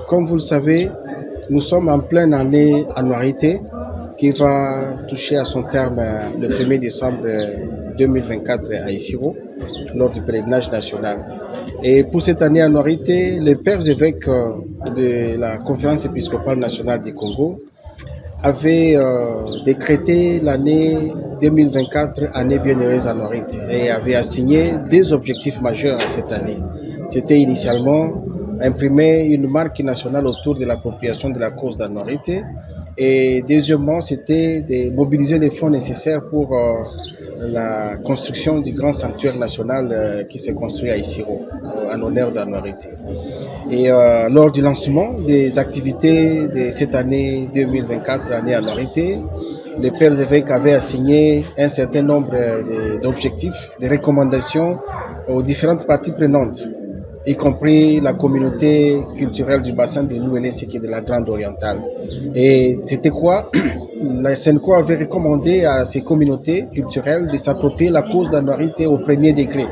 Comme vous le savez, nous sommes en pleine année annualité qui va toucher à son terme le 1er décembre 2024 à Isiro, lors du pèlerinage national. Et pour cette année annualité, les pères évêques de la Conférence épiscopale nationale du Congo avaient décrété l'année 2024 année bienheureuse annualité et avaient assigné des objectifs majeurs à cette année. C'était initialement imprimer une marque nationale autour de l'appropriation de la cause d'annualité. Et deuxièmement, c'était de mobiliser les fonds nécessaires pour la construction du grand sanctuaire national qui s'est construit à Isiro, en honneur d'annualité. Et lors du lancement des activités de cette année 2024, année annualité, les pères évêques avaient assigné un certain nombre d'objectifs, de recommandations aux différentes parties prenantes, y compris la communauté culturelle du bassin de Louélé, qui est de la Grande Orientale. Et c'était quoi? La SENCO avait recommandé à ces communautés culturelles de s'approprier la cause d'annualité au premier degré,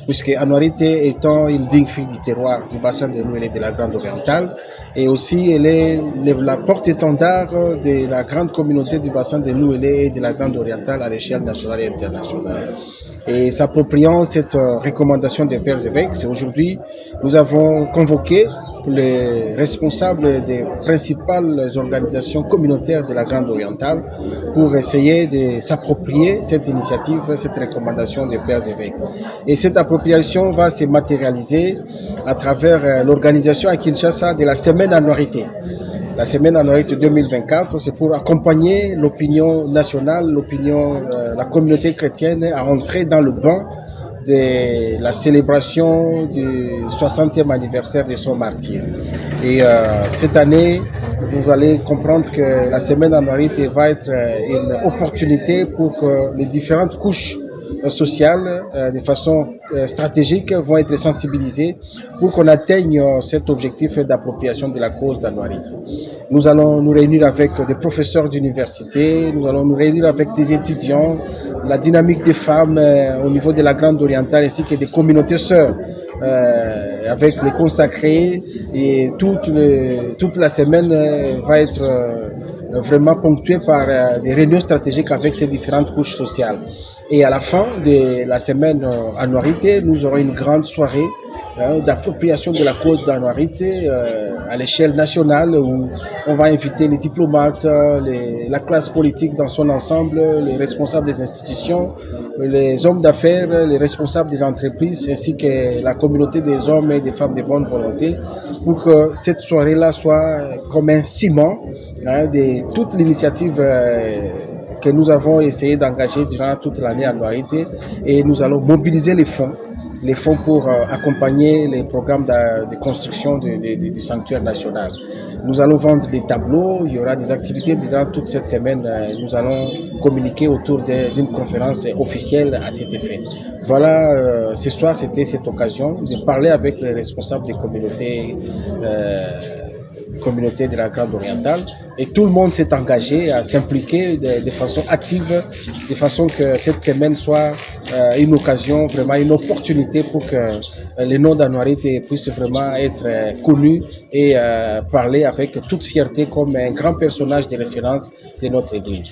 puisque Anouarité étant une digne fille du terroir du bassin de Louélé de la Grande Orientale, et aussi elle est la porte-étendard de la grande communauté du bassin de Louélé et de la Grande Orientale à l'échelle nationale et internationale. Et s'appropriant cette recommandation des pères évêques, c'est aujourd'hui nous avons convoqué les responsables des principales organisations communautaires de la Grande Orientale pour essayer de s'approprier cette initiative, cette recommandation des pères évêques. Et cette appropriation va se matérialiser à travers l'organisation à Kinshasa de la semaine annualité. La semaine annualité 2024, c'est pour accompagner l'opinion nationale, la communauté chrétienne à entrer dans le bain de la célébration du 60e anniversaire de son martyr. Et cette année, vous allez comprendre que la semaine annualité va être une opportunité pour que les différentes couches sociales, de façon stratégique, vont être sensibilisées pour qu'on atteigne cet objectif d'appropriation de la cause d'annualité. Nous allons nous réunir avec des professeurs d'université, nous allons nous réunir avec des étudiants, la dynamique des femmes au niveau de la Grande Orientale ainsi que des communautés sœurs. Avec les consacrés, et toute la semaine va être vraiment ponctuée par des réunions stratégiques avec ces différentes couches sociales. Et à la fin de la semaine annualité, nous aurons une grande soirée d'appropriation de la cause d'annualité à l'échelle nationale, où on va inviter les diplomates, la classe politique dans son ensemble, les responsables des institutions, les hommes d'affaires, les responsables des entreprises, ainsi que la communauté des hommes et des femmes de bonne volonté, pour que cette soirée-là soit comme un ciment de toute l'initiative que nous avons essayé d'engager durant toute l'année annualité, et nous allons mobiliser les fonds pour accompagner les programmes de construction du sanctuaire national. Nous allons vendre des tableaux, il y aura des activités durant toute cette semaine. Nous allons communiquer autour d'une conférence officielle à cet effet. Voilà, ce soir, c'était cette occasion de parler avec les responsables des communautés de la Grande Orientale, et tout le monde s'est engagé à s'impliquer de façon active, de façon que cette semaine soit une occasion, vraiment une opportunité pour que le nom d'Anouarité puisse vraiment être connu et parler avec toute fierté comme un grand personnage de référence de notre Église.